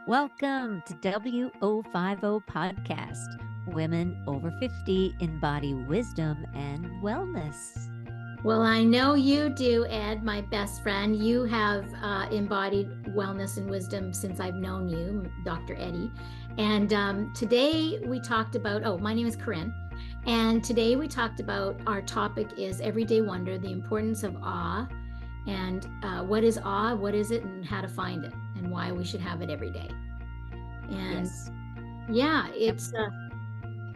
Welcome to WO50 Podcast, Women Over 50 Embody Wisdom and Wellness. Well, I know you do, Ed, my best friend. You have embodied wellness and wisdom since I've known you, Dr. Eddi. And today we talked about, my name is Corrine. And today we talked about, our topic is Everyday Wonder, the importance of awe. And what is awe, what is it, and how to find it, and why we should have it every day. And Yes. yeah, it's...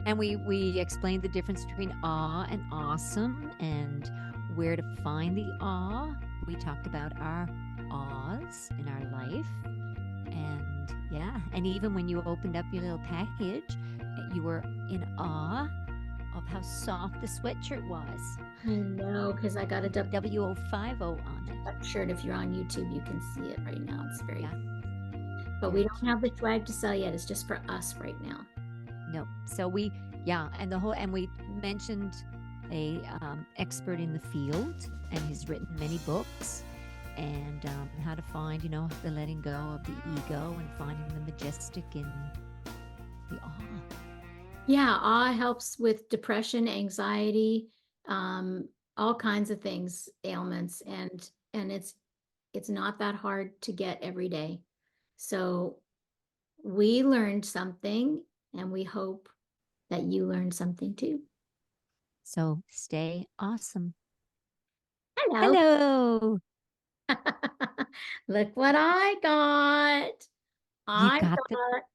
And we explained the difference between awe and awesome and where to find the awe. We talked about our awes in our life. And even when you opened up your little package, you were in awe of how soft the sweatshirt was. I know, because I got a WO50 on it. That shirt. If you're on YouTube, you can see it right now. It's very... But very we don't have the swag to sell yet. It's just for us right now. No. So we mentioned a expert in the field, and he's written many books, and how to find, the letting go of the ego and finding the majestic in the awe. Yeah, awe helps with depression, anxiety, all kinds of things, ailments, and it's not that hard to get every day. So we learned something, and we hope that you learned something too. So stay awesome. Hello. Look what I got.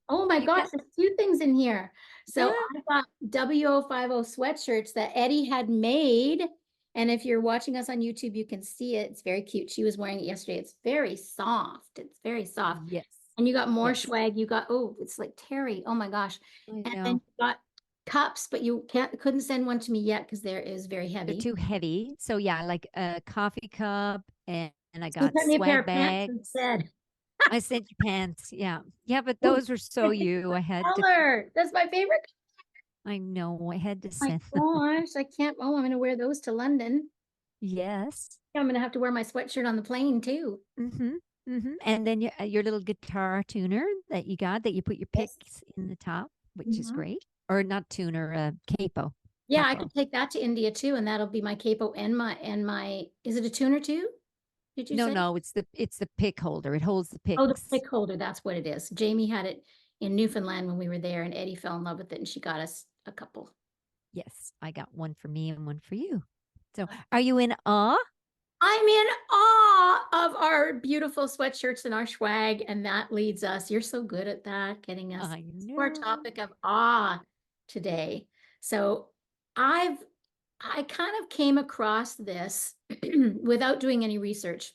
Oh my gosh, there's two things in here. So I got WO50 sweatshirts that Eddi had made. And if you're watching us on YouTube, you can see it. It's very cute. She was wearing it yesterday. It's very soft. It's very soft. Yes. And you got more swag. You got, it's like Terry. Oh my gosh. And then you got cups, but you couldn't send one to me yet because there is very heavy. They're too heavy. So yeah, like a coffee cup, and I got sent me a pair swag of pants bags. instead. I sent you pants. Yeah. But those were so you. I had color. That's my favorite color. I know. I had to My send them. gosh, I can't. Oh, I'm going to wear those to London. Yes. I'm going to have to wear my sweatshirt on the plane too. And then your little guitar tuner that you got, that you put your picks in the top, which is great. Or not tuner, capo. Yeah, capo. I could take that to India too, and that'll be my capo and my. Is it a tuner too? Did you say? No, it's the pick holder. It holds the picks. Oh, the pick holder. That's what it is. Jamie had it in Newfoundland when we were there, and Eddi fell in love with it, and she got us a couple. Yes, I got one for me and one for you. So, are you in awe? I'm in awe of our beautiful sweatshirts and our swag, and that leads us. You're so good at that, getting us to our topic of awe today. So I kind of came across this without doing any research.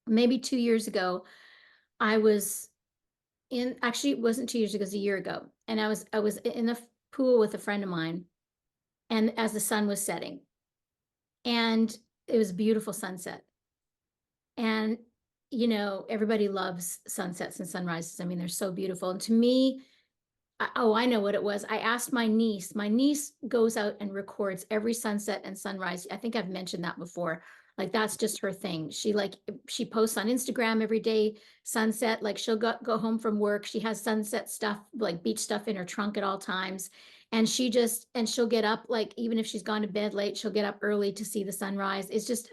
Maybe 2 years ago, actually, it wasn't 2 years ago, it was a year ago, and I was in a pool with a friend of mine, and as the sun was setting, and it was a beautiful sunset. And, everybody loves sunsets and sunrises. I mean, they're so beautiful. And to me, I know what it was. I asked my niece. My niece goes out and records every sunset and sunrise. I think I've mentioned that before. Like, that's just her thing. She posts on Instagram every day, sunset. Like, she'll go home from work. She has sunset stuff, like beach stuff in her trunk at all times. And she'll get up, like, even if she's gone to bed late, she'll get up early to see the sunrise. It's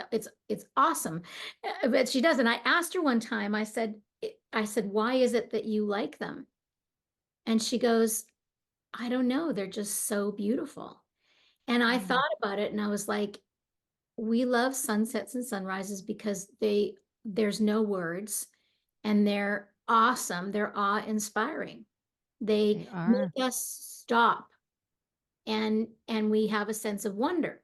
awesome. But she does. And I asked her one time, I said, why is it that you like them? And she goes, I don't know. They're just so beautiful. And I thought about it, and I was like, we love sunsets and sunrises because there's no words, and they're awesome. They're awe-inspiring. They make us stop, and we have a sense of wonder.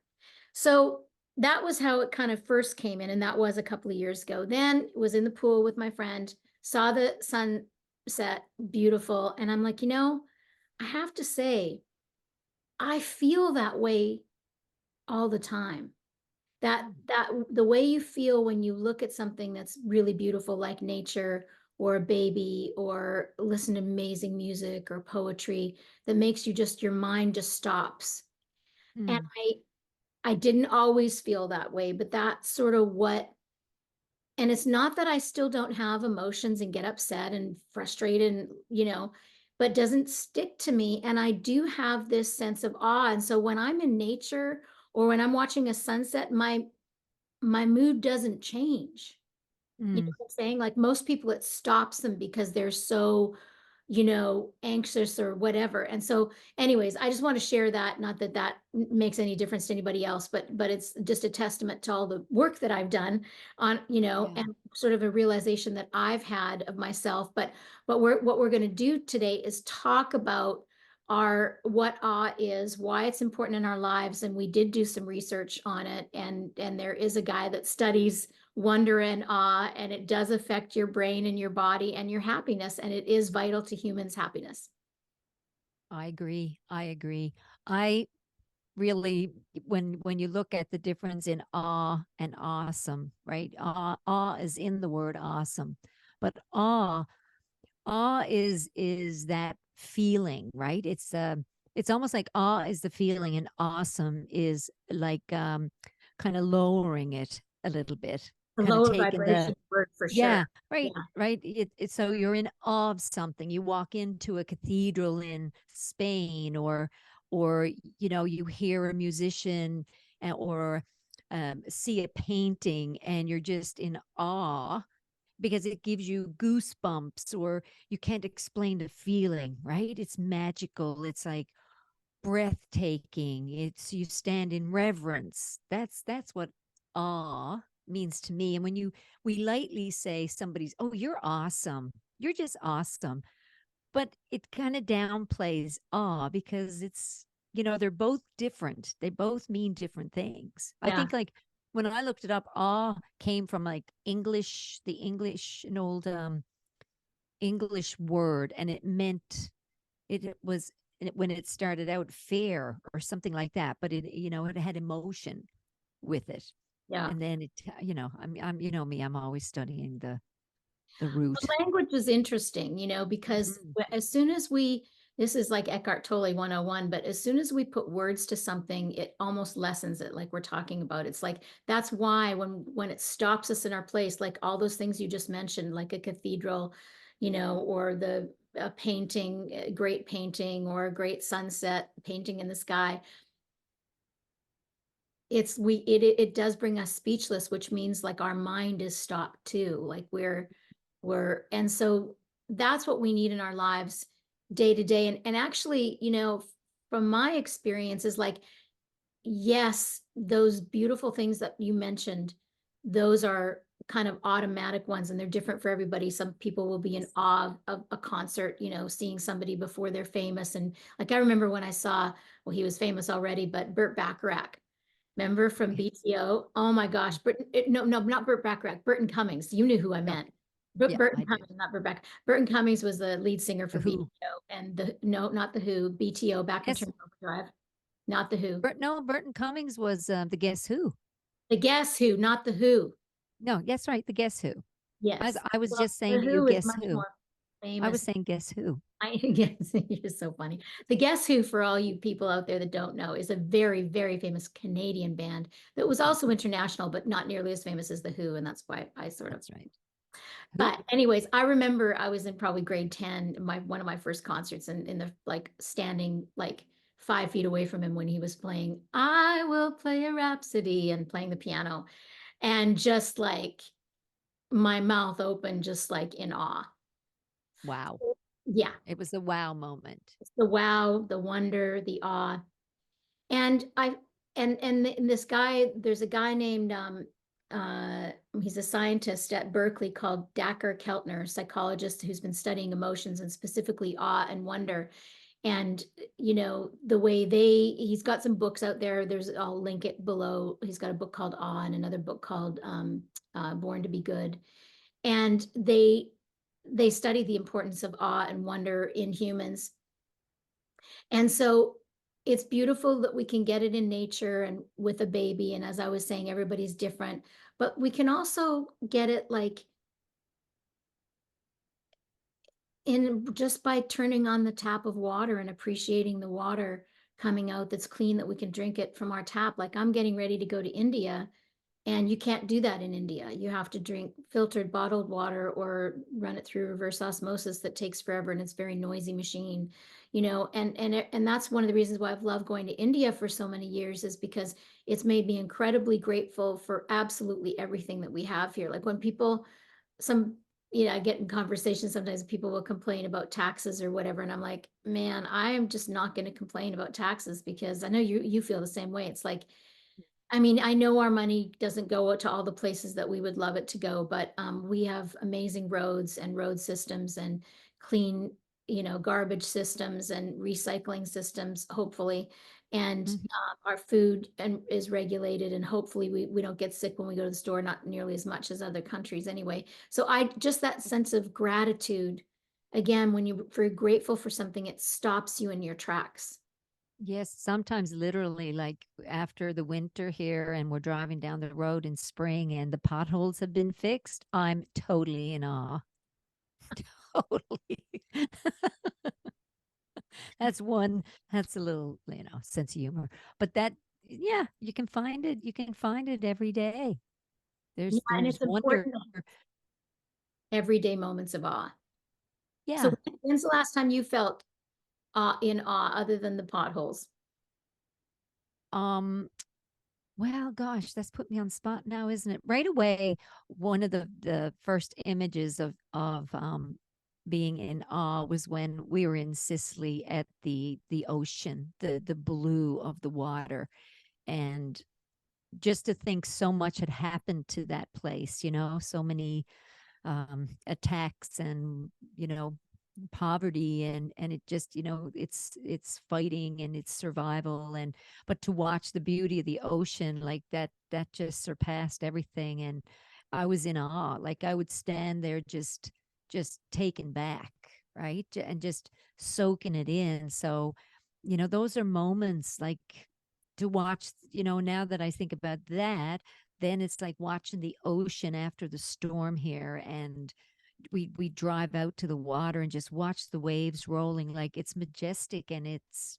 So that was how it kind of first came in, and that was a couple of years ago. Then was in the pool with my friend, saw the sunset, beautiful, and I'm like, I have to say, I feel that way all the time. That the way you feel when you look at something that's really beautiful, like nature or a baby, or listen to amazing music or poetry, that makes your mind just stops. And I didn't always feel that way, but that's sort of what And it's not that I still don't have emotions and get upset and frustrated and, but doesn't stick to me. And I do have this sense of awe. And so when I'm in nature or when I'm watching a sunset, my mood doesn't change. You know Mm, what I'm saying? Like most people, it stops them because they're so, anxious or whatever. And so, anyways, I just want to share that. Not that that makes any difference to anybody else, but it's just a testament to all the work that I've done on, yeah. and sort of a realization that I've had of myself. But what we're going to do today is talk about our what awe is, why it's important in our lives, and we did do some research on it, and there is a guy that studies wonder and awe, and it does affect your brain and your body and your happiness, and it is vital to humans' happiness. I agree. I agree. I really, when you look at the difference in awe and awesome, right? Awe is in the word awesome, but awe is that feeling, right? It's almost like awe is the feeling, and awesome is like kind of lowering it a little bit, The kind of lower taking the vibration word for sure. yeah, Yeah. right. So you're in awe of something. You walk into a cathedral in Spain, or you hear a musician, or see a painting, and you're just in awe because it gives you goosebumps, or you can't explain the feeling, right? It's magical. It's like breathtaking. It's you stand in reverence. That's what awe means to me. And when we lightly say somebody's, oh, you're awesome, you're just awesome, but it kind of downplays awe because they're both different. They both mean different things. I Yeah. think, like, when I looked it up, awe came from like an old English word, and it meant it was when it started out fear or something like that, but it had emotion with it. Yeah. And then I'm me, I'm always studying the The root. language is interesting, because Mhm. as soon as this is like Eckhart Tolle 101, but as soon as we put words to something, it almost lessens it, like we're talking about. It's like, that's why when it stops us in our place, like all those things you just mentioned, like a cathedral, or a painting, a great painting, or a great sunset painting in the sky, it does bring us speechless, which means like our mind is stopped too. Like and so that's what we need in our lives day to day. And actually, from my experience is like, yes, those beautiful things that you mentioned, those are kind of automatic ones, and they're different for everybody. Some people will be in awe of a concert, seeing somebody before they're famous. And like I remember when I saw, well, he was famous already, but Burt Bacharach. Remember from Okay. BTO? Oh my gosh, no, no, not Burt Bacharach, Burton Cummings. You knew who I meant. Okay. But Yeah, Burton I did. Cummings, not Burt Bacharach. Burton Cummings was the lead singer The for Who. BTO, and no, not the Who. BTO, Back in Yes. Turn Overdrive, not the Who. No, Burton Cummings was the Guess Who. The Guess Who, not the Who. No, yes, right, the Guess Who. Yes. I was Well, just saying the to you, Who is Guess much Who. more I was famous. saying Guess Who. Guess you're so funny. The Guess Who, for all you people out there that don't know, is a very, very famous Canadian band that was Okay, also international, but not nearly as famous as the Who, and that's why I sort of. that's right. Who? But anyways, I remember I was in probably grade 10, one of my first concerts, and in the like standing like 5 feet away from him when he was playing I Will Play a Rhapsody and playing the piano, and just like my mouth open, just like in awe. Wow. Yeah, It was the wow moment. it's the wow, the wonder, the awe. And I and this guy, there's a guy named he's a scientist at Berkeley called Dacher Keltner, psychologist who's been studying emotions and specifically awe and wonder. And the way he's got some books out there. I'll link it below. He's got a book called Awe and another book called Born to Be Good. And they study the importance of awe and wonder in humans. And so it's beautiful that we can get it in nature and with a baby. And as I was saying, everybody's different, but we can also get it like in just by turning on the tap of water and appreciating the water coming out that's clean, that we can drink it from our tap. Like I'm getting ready to go to India And you can't do that in India. You have to drink filtered bottled water or run it through reverse osmosis that takes forever, and it's a very noisy machine, and that's one of the reasons why I've loved going to India for so many years, is because it's made me incredibly grateful for absolutely everything that we have here. Like when people, some, I get in conversations sometimes, people will complain about taxes or whatever, and I'm like, man, I am just not going to complain about taxes, because I know you feel the same way. It's like, I mean, I know our money doesn't go to all the places that we would love it to go, but we have amazing roads and road systems and clean, garbage systems and recycling systems, hopefully. And Mhm. our food is regulated, and hopefully we don't get sick when we go to the store, not nearly as much as other countries anyway. So just that sense of gratitude, again, when you're grateful for something, it stops you in your tracks. Yes, sometimes literally, like after the winter here, and we're driving down the road in spring and the potholes have been fixed, I'm totally in awe. Totally. That's one, that's a little, sense of humor. But that, yeah, you can find it. You can find it every day. Yeah, and There's it's wonder. important, everyday moments of awe. So Yeah. when's the last time you felt in awe other than the potholes? Um, well, gosh, that's put me on the spot now, isn't it? Right away, one of the first images of being in awe was when we were in Sicily at the ocean, the blue of the water, and just to think so much had happened to that place, so many attacks and poverty, and it just it's fighting and it's survival, and but to watch the beauty of the ocean like that just surpassed everything, and I was in awe. Like I would stand there just taken back, right, and just soaking it in. So those are moments like to watch, now that I think about that, then it's like watching the ocean after the storm here, and we drive out to the water and just watch the waves rolling. Like it's majestic, and it's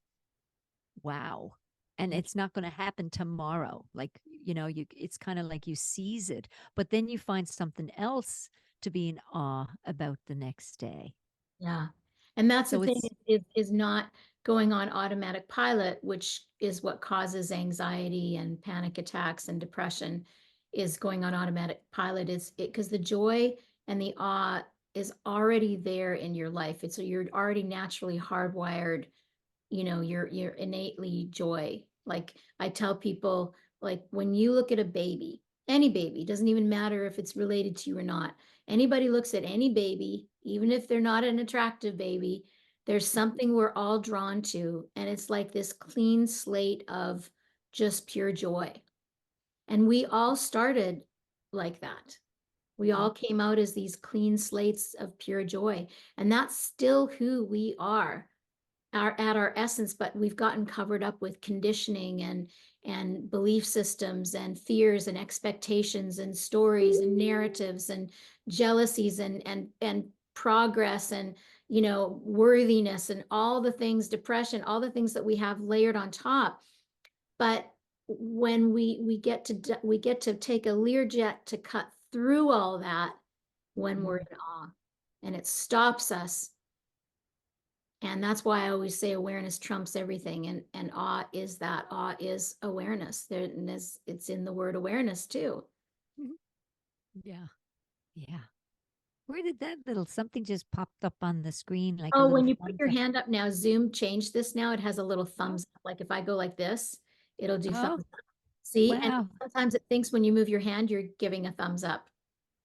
wow. And it's not going to happen tomorrow. Like, it's kind of like you seize it, but then you find something else to be in awe about the next day. Yeah. And that's the So thing, it's is not going on automatic pilot, which is what causes anxiety and panic attacks and depression, is going on automatic pilot. Is it because the joy and the awe is already there in your life. It's, so you're already naturally hardwired, you're innately joy. Like I tell people, like when you look at a baby, any baby, doesn't even matter if it's related to you or not, anybody looks at any baby, even if they're not an attractive baby, there's something we're all drawn to, and it's like this clean slate of just pure joy. And we all started like that. We all Mhm. came out as these clean slates of pure joy, and that's still who we are, at our essence, but we've gotten covered up with conditioning and belief systems and fears and expectations and stories and narratives and jealousies and progress and worthiness and all the things, depression, all the things that we have layered on top. But when we get to take a Learjet to cut through all that, when we're Mhm. in awe, and it stops us. And that's why I always say awareness trumps everything. And awe is that. Awe is awareness. There, and it's in the word awareness too. Mhm. Yeah. Yeah. Where did that little something just popped up on the screen, like a Oh, little when you put thumbs your up? hand up now, Zoom changed this now. It has a little Oh, thumbs up. Like if I go like this, it'll do oh, thumbs up. See? And wow. sometimes it thinks when you move your hand, you're giving a thumbs up.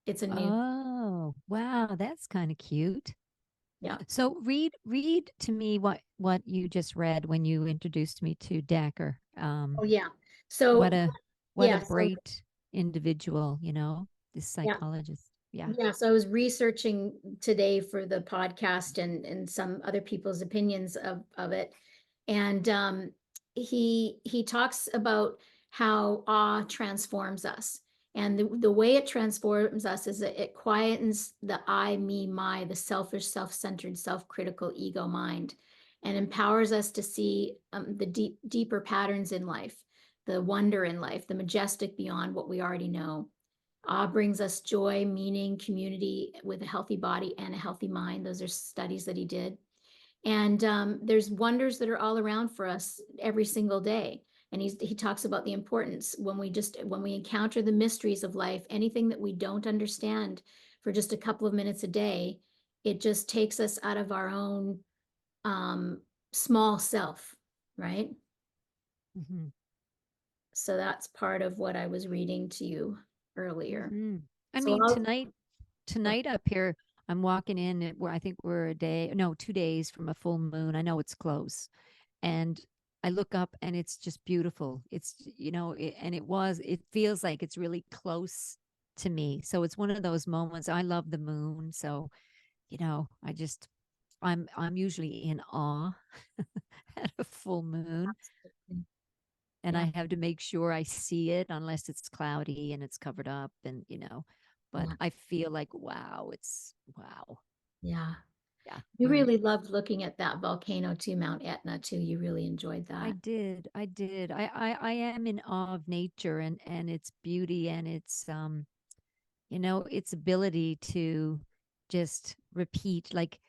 It's a new, Oh, wow. That's kind of cute. yeah. So read to me what you just read when you introduced me to Decker. Oh, yeah. What So, a what a yeah. So, bright individual, this yeah. psychologist. Yeah. Yeah, so I was researching today for the podcast and some other people's opinions of it. And he talks about how awe transforms us. And the way it transforms us is that it quietens the I, me, my, the selfish, self-centered, self-critical ego mind, and empowers us to see the deeper patterns in life. the wonder in life, the majestic beyond what we already know. Awe brings us joy, meaning, community with a healthy body and a healthy mind. Those are studies that he did. And there's wonders that are all around for us every single day. And he talks about the importance when we encounter the mysteries of life, anything that we don't understand for just a couple of minutes a day, it just takes us out of our own small self, right? Mhm. So that's part of what I was reading to you earlier. Mhm. I So mean, I'll, tonight up here, I'm walking in where I think we're 2 days from a full moon. I know it's close. And I look up and it's just beautiful. It feels like it's really close to me. So it's one of those moments. I love the moon. So, I'm usually in awe at a full moon, and yeah, I have to make sure I see it unless it's cloudy and it's covered up, and but yeah, I feel like wow, it's wow. yeah. Yeah, You really loved looking at that volcano too, Mount Etna too. You really enjoyed I that. did. I did. I am in awe of nature and its beauty and its ability to just repeat, like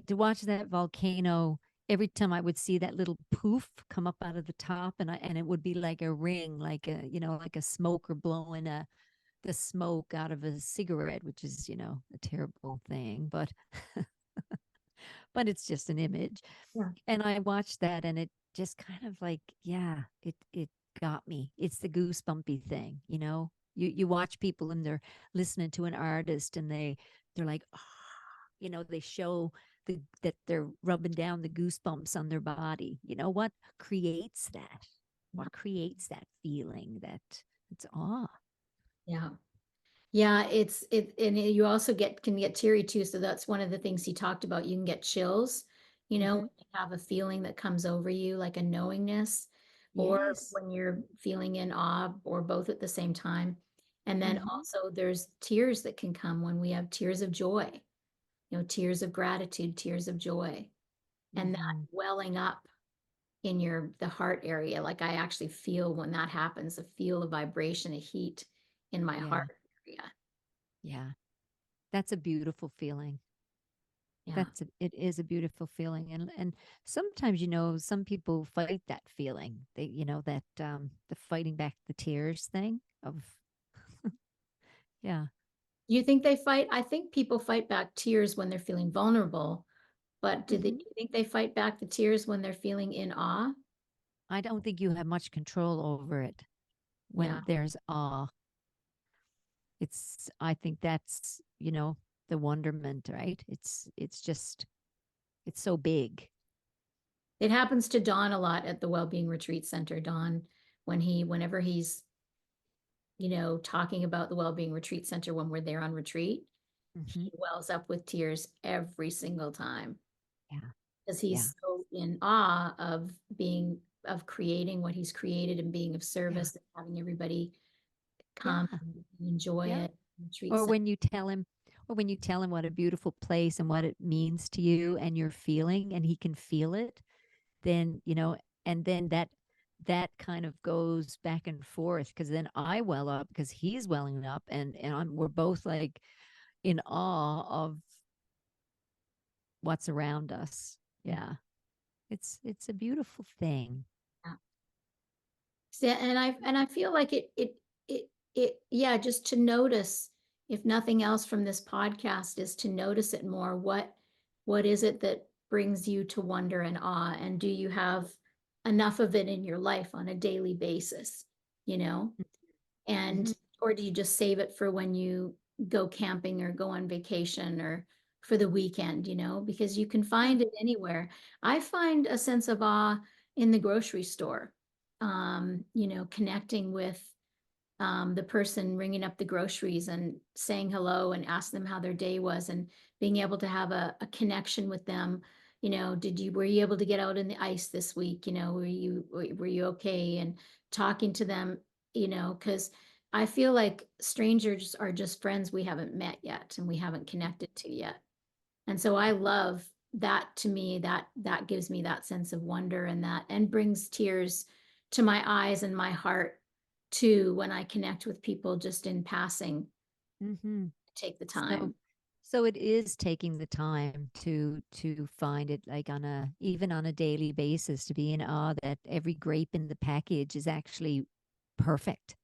to watch that volcano. Every time I would see that little poof come up out of the top, and it would be like a ring, like a smoker blowing the smoke out of a cigarette, which is a terrible thing, but it's just an image. Yeah. And I watched that and it just kind of like, yeah, it got me. It's the goosebumpy thing, You watch people and they're listening to an artist and they're like, oh, they show that they're rubbing down the goosebumps on their body. What creates that? What creates that feeling that it's awe? Yeah. Yeah, and you also can get teary too. So that's one of the things he talked about. You can get chills, when Hmm. you have a feeling that comes over you, like a knowingness, or Yes. when you're feeling in awe, or both at the same time. And then Hmm. also there's tears that can come when we have tears of joy, tears of gratitude, tears of joy, and that Hmm. welling up in the heart area. Like I actually feel when that happens, feel a vibration, a heat in my Yeah. heart area. Yeah. That's a beautiful feeling. Yeah. It is a beautiful feeling, and sometimes some people fight that feeling. That the fighting back the tears thing of yeah. You think they fight? I think people fight back tears when they're feeling vulnerable, but Hmm. you think they fight back the tears when they're feeling in awe? I don't think you have much control over it Yeah. when there's awe. I think that's the wonderment, right? It's so big. It happens to Don a lot at the Wellbeing Retreat Center. Don, whenever he's, talking about the Wellbeing Retreat Center when we're there on retreat, Hmm. he wells up with tears every single time Yeah. because Yeah. he's so in awe of creating what he's created and being of Yeah. service and having everybody come Yeah. and enjoy Yeah. it. Retreat or center. when you tell him or when you tell him what a beautiful place and what it means to you and you're feeling and he can feel it, then and then that kind of goes back and forth, because then I well up because he's welling up, and we're both like in awe of what's around us. Yeah, it's a beautiful thing. Yeah. See, and I feel like yeah, just to notice, if nothing else from this podcast, is to notice it more. What is it that brings you to wonder and awe? And do you have enough of it in your life on a daily basis? You know? Mm-hmm. And or do you just save it for when you go camping or go on vacation or for the weekend, because you can Yeah. find it anywhere. I find a sense of awe in the grocery store, connecting with the person ringing up the groceries and saying hello and ask them how their day was, and being able to have a connection with them. Were you able to get out in the ice this week? Were you okay? And talking to them, because I feel like strangers are just friends we haven't met yet and we haven't connected to yet. And so I love that. To me, that gives me that sense of wonder, and brings tears to my eyes and my heart too when I connect with people just in passing. Mm-hmm. Take the So, time. so it is taking the time to find it, like on a even on a daily basis, to be in awe that every grape in the package is actually perfect.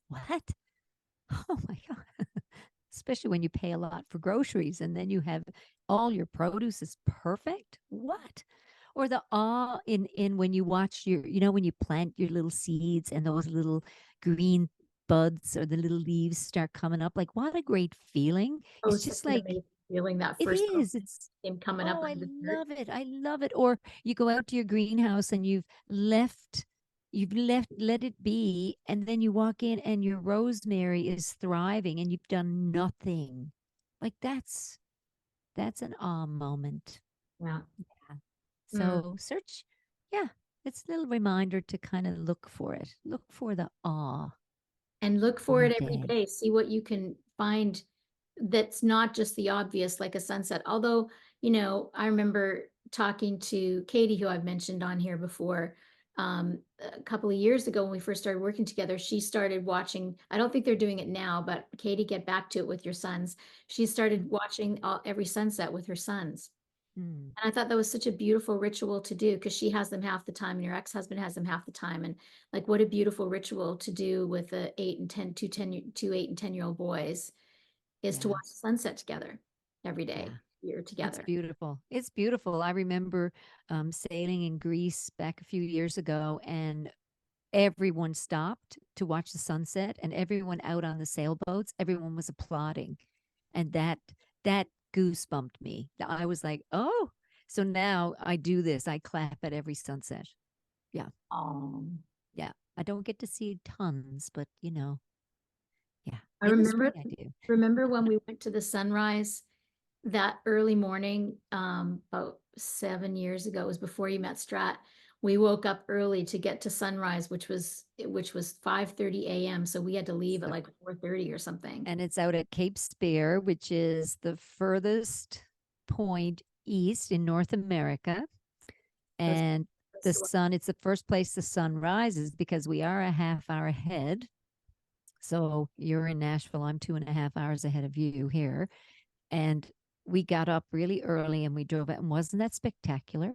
What? Oh my God. Especially when you pay a lot for groceries and then you have all your produce is perfect. What? Or the awe in when you watch your, when you plant your little seeds and those little green buds or the little leaves start coming up. Like, what a great feeling. Oh, It's it's such just an like, amazing feeling, that it first little is. It's, thing coming up oh, out I of the dirt. love it. I love it. Or you go out to your greenhouse and you've let it be, and then you walk in and your rosemary is thriving and you've done nothing. Like, that's an awe moment. Yeah. Yeah. Mm. So search, yeah, it's a little reminder to kind of look for it. Look for the awe And look for all it every day. day. See what you can find that's not just the obvious, like a sunset. Although, I remember talking to Katie, who I've mentioned on here before, a couple of years ago when we first started working together. She started watching, I don't think they're doing it now, but Katie, get back to it with your sons. She started watching every sunset with her sons. Hmm. And I thought that was such a beautiful ritual to do, because she has them half the time and your ex-husband has them half the time. And like, what a beautiful ritual to do with the 8 and 10 boys, is to Yeah. watch the sunset together every Yeah. day, year It's together. beautiful. It's beautiful. I remember sailing in Greece back a few years ago, and everyone stopped to watch the sunset, and everyone out on the sailboats, everyone was applauding. And that goosebumped me. I was like, oh, so now I do this. I clap at every sunset. Yeah. Um, Yeah. I don't get to see tons, but yeah. I In the spring remember I do. remember when we went to the sunrise that early morning, about 7 years ago. It was before you met Strat. We woke up early to get to sunrise, which was 5:30 a.m. So we had to leave at So, like 4:30 or something. and it's out at Cape Spear, which is the furthest point east in North America. That's, And that's the the one. sun, it's the first place the sun rises because we are a half hour ahead. So you're in Nashville, I'm 2.5 hours ahead of you here. And we got up really early and we drove it. And wasn't that spectacular?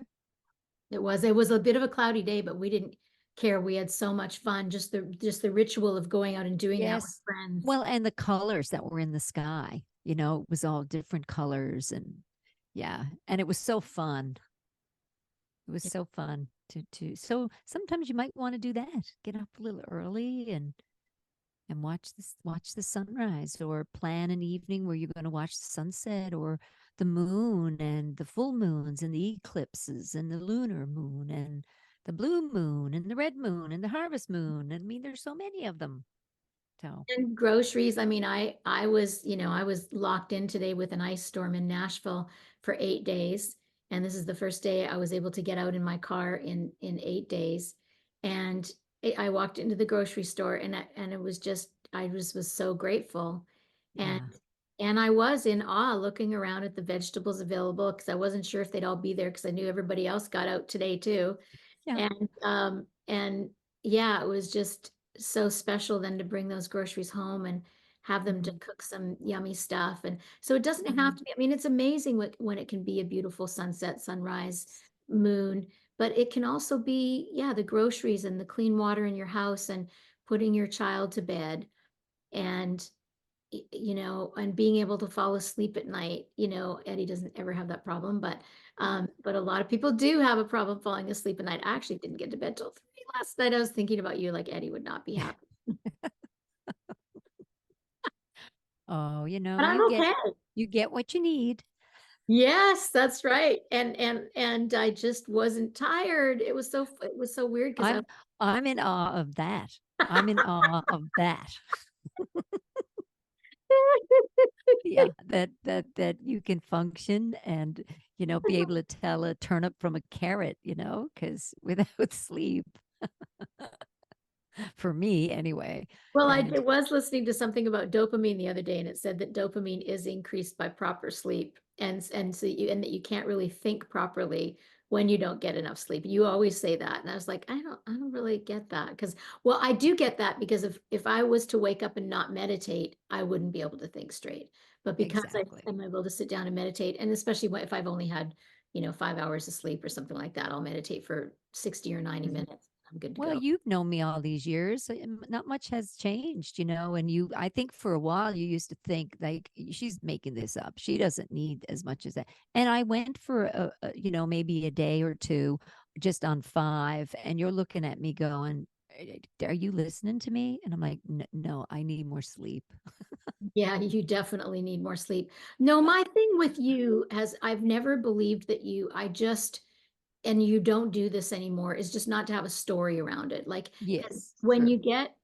It was a bit of a cloudy day, but we didn't care. We had so much fun. Just the ritual of going out and doing that with Yes. friends. Well, and the colors that were in the sky, it was all different colors. And yeah. And it was so fun. It was so fun so sometimes you might want to do that. Get up a little early and watch the sunrise, or plan an evening where you're going to watch the sunset or the moon and the full moons and the eclipses and the lunar moon and the blue moon and the red moon and the harvest moon. I mean, there's so many of them. So, And groceries. I mean, I was locked in today with an ice storm in Nashville for 8 days. And this is the first day I was able to get out in my car in 8 days. And I walked into the grocery store, and it was just, I was so grateful. And yeah. and I was in awe looking around at the vegetables available, because I wasn't sure if they'd all be there, because I knew everybody else got out today too. Yeah. And yeah, it was just so special then to bring those groceries home and have them to Hmm. cook some yummy stuff. And so it doesn't Hmm. have to be, I mean, it's amazing when it can be a beautiful sunset, sunrise, moon, but it can also be, yeah, the groceries and the clean water in your house and putting your child to bed, and and being able to fall asleep at night. Eddie doesn't ever have that problem, but a lot of people do have a problem falling asleep at night. I actually didn't get to bed till 3 last night. I was thinking about you, like Eddie would not be happy, Oh, but I'm okay. you get what you need. Yes, that's right. And I just wasn't tired. It was so weird because I I'm in awe of that. I'm in awe of that. Yeah, that you can function and be able to tell a turnip from a carrot, because without sleep, for me anyway. well, I And was listening to something about dopamine the other day, and it said that dopamine is increased by proper sleep, and that you can't really think properly when you don't get enough sleep. You always say that. And I was like, I don't really get that. Because, well, I do get that because if I was to wake up and not meditate, I wouldn't be able to think straight. But because I Exactly. am able to sit down and meditate, and especially if I've only had, 5 hours of sleep or something like that, I'll meditate for 60 or 90 Mhm. minutes. I'm good to Well, go. you've known me all these years. So, not much has changed, and I think for a while you used to think like she's making this up. She doesn't need as much as that. And I went for maybe a day or two just on 5, and you're looking at me going, are you listening to me? And I'm like, no, I need more sleep. Yeah, you definitely need more sleep. No, my thing with you has I've never believed that I just, and you don't do this anymore, is just not to have a story around it. Like, 'cause Yes, when true. you get,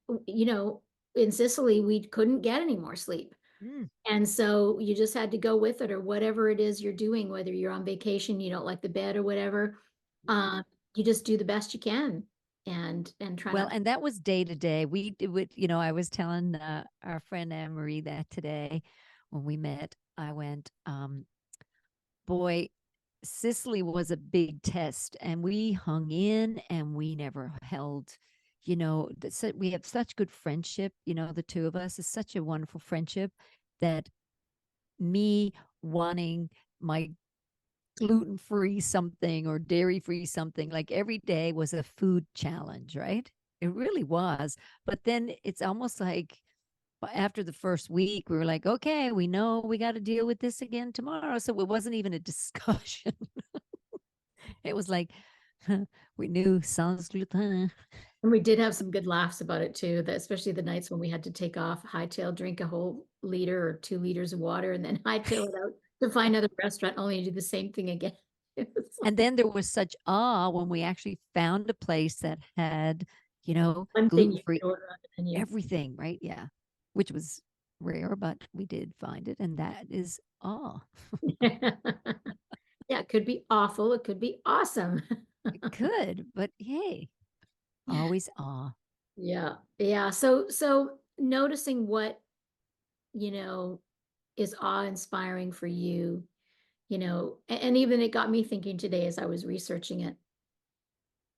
in Sicily, we couldn't get any more sleep. Mm, And so you just had to go with it, or whatever it is you're doing, whether you're on vacation, you don't like the bed or whatever. mhm. You just do the best you can and try Well, not. and that was day to day. We would, I was telling our friend Anne Marie that today when we met. I went, boy, Sicily was a big test, and we hung in, and we never held. We have such good friendship. The two of us is such a wonderful friendship that me wanting my gluten free something or dairy free something. Like every day was a food challenge, right? It really was. But then it's almost like after the first week, we were like, okay, we know we got to deal with this again tomorrow. So it wasn't even a discussion. It was like, we knew sans gluten. And we did have some good laughs about it too, that especially the nights when we had to take off, hightail, drink a whole liter or 2 liters of water, and then hightail it out to find another restaurant only to do the same thing again. It was And like then there was such awe when we actually found a place that had, one thing gluten you free could order on the menu. everything, right? Yeah. Which was rare, but we did find it. And that is awe. Yeah, it could be awful. It could be awesome. It could, but hey, always awe. Yeah. Yeah. So noticing what, you know, is awe-inspiring for you, and even it got me thinking today as I was researching it.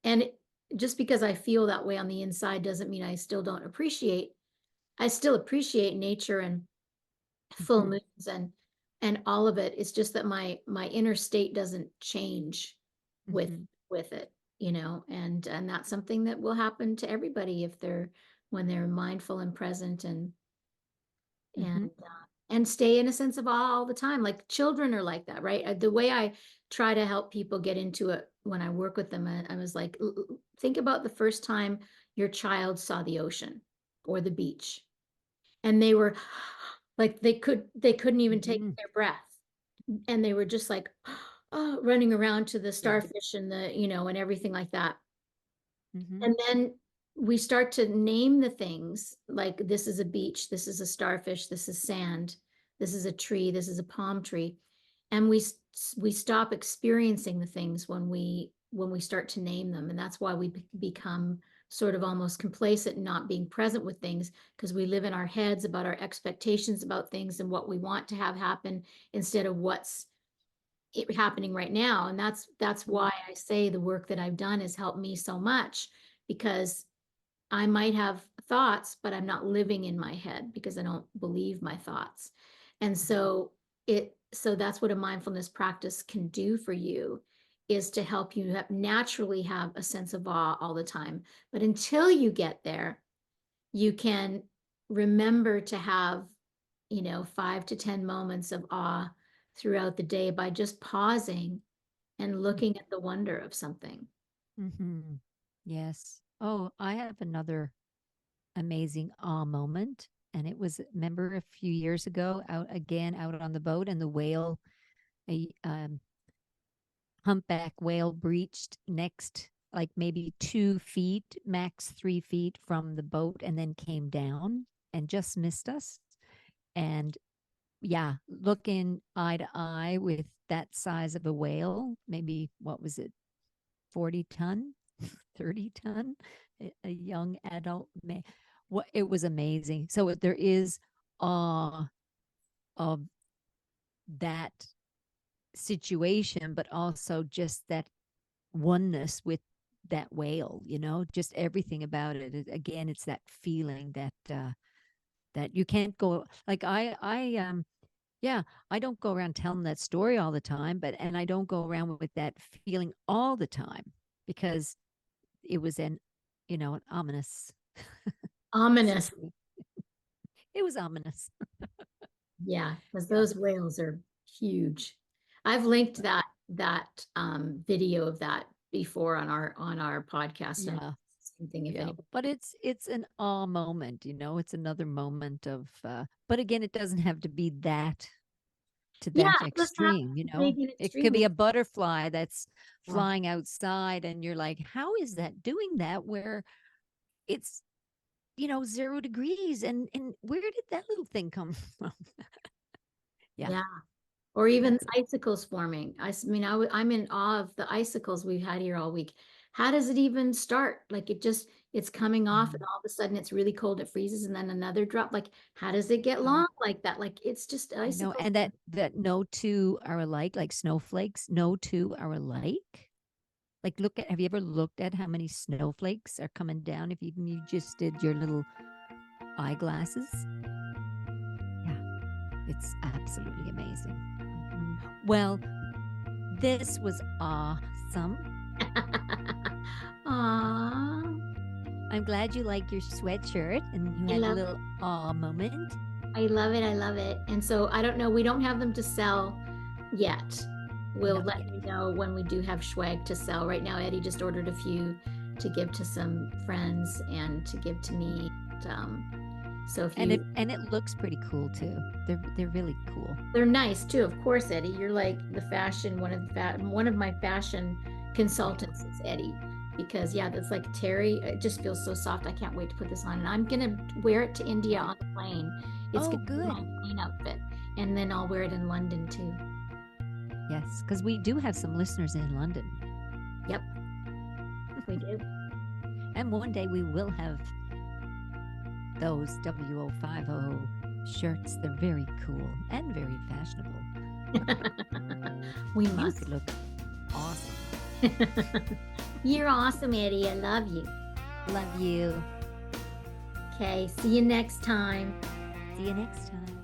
And just because I feel that way on the inside doesn't mean I still appreciate nature and full Mhm, moons and all of it. It's just that my inner state doesn't change with mhm, with it, and that's something that will happen to everybody if they're when they're mindful and present and mhm, and stay in a sense of awe all the time. Like children are like that, right? The way I try to help people get into it when I work with them, I was like, think about the first time your child saw the ocean or the beach, and they were like they couldn't even take mhm, their breath, and they were just like oh, running around to the yeah, starfish and the and everything like that. mhm, And then we start to name the things like this is a beach, this is a starfish, this is sand, this is a tree, this is a palm tree. And we stop experiencing the things when we start to name them. And that's why we become sort of almost complacent and not being present with things because we live in our heads about our expectations about things and what we want to have happen instead of what's happening right now. And that's mhm, why I say the work that I've done has helped me so much because I might have thoughts, but I'm not living in my head because I don't believe my thoughts. And mhm, so that's what a mindfulness practice can do for you is to help you naturally have a sense of awe all the time. But until you get there, you can remember to have, 5 to 10 moments of awe throughout the day by just pausing and looking at the wonder of something. mhm. Yes. Oh, I have another amazing awe moment. And it was, remember a few years ago, out on the boat, and the whale, a humpback whale breached next, like maybe 2 feet, max 3 feet from the boat, and then came down and just missed us. And yeah, looking eye to eye with that size of a whale, maybe what was it, 40 ton, 30 ton, a young adult man. What it was amazing. So there is awe of that situation, but also just that oneness with that whale, just everything about it. Again, it's that feeling that you can't go, like yeah, I don't go around telling that story all the time, and I don't go around with that feeling all the time, because it was an ominous Ominous. it was ominous. Yeah, because Yeah. those whales are huge. I've linked that video of that before on our podcast. And Yeah. same thing if Yeah, anybody. but it's an awe moment, it's another moment of but again, it doesn't have to be that to Yeah, that it doesn't have extreme, to be big and it could extreme. be a butterfly that's Yeah. flying outside and you're like, how is that doing that where it's 0 degrees, and where did that little thing come from? Yeah. Yeah. Or even That's icicles forming. I mean, I'm in awe of the icicles we've had here all week. How does it even start? Like it's coming off and all of a sudden it's really cold, it freezes, and then another drop. Like, how does it get long like that? Like, it's just I know, icicles. and that no two are alike, like snowflakes, no two are alike. Like, have you ever looked at how many snowflakes are coming down if even you just did your little eyeglasses? Yeah, it's absolutely amazing. Well, this was awesome. Aww. I'm glad you like your sweatshirt and you had a little awe moment. I love it. I love it. And so I don't know, we don't have them to sell yet. We'll Not let yet. you know when we do have swag to sell. Right now, Eddie just ordered a few to give to some friends and to give to me. So if you and it looks pretty cool too. They're really cool. they're nice too, of course, Eddie. You're like the fashion one of my fashion consultants is Eddie. Because yeah, that's like terry. It just feels so soft. I can't wait to put this on, and I'm gonna wear it to India on the plane. It's gonna be my plane outfit, and then I'll wear it in London too. Yes, because we do have some listeners in London. Yep, we do. And one day we will have those W050 shirts. They're very cool and very fashionable. We You must. could look awesome. You're awesome, Eddie. I love you. Love you. Okay, see you next time. See you next time.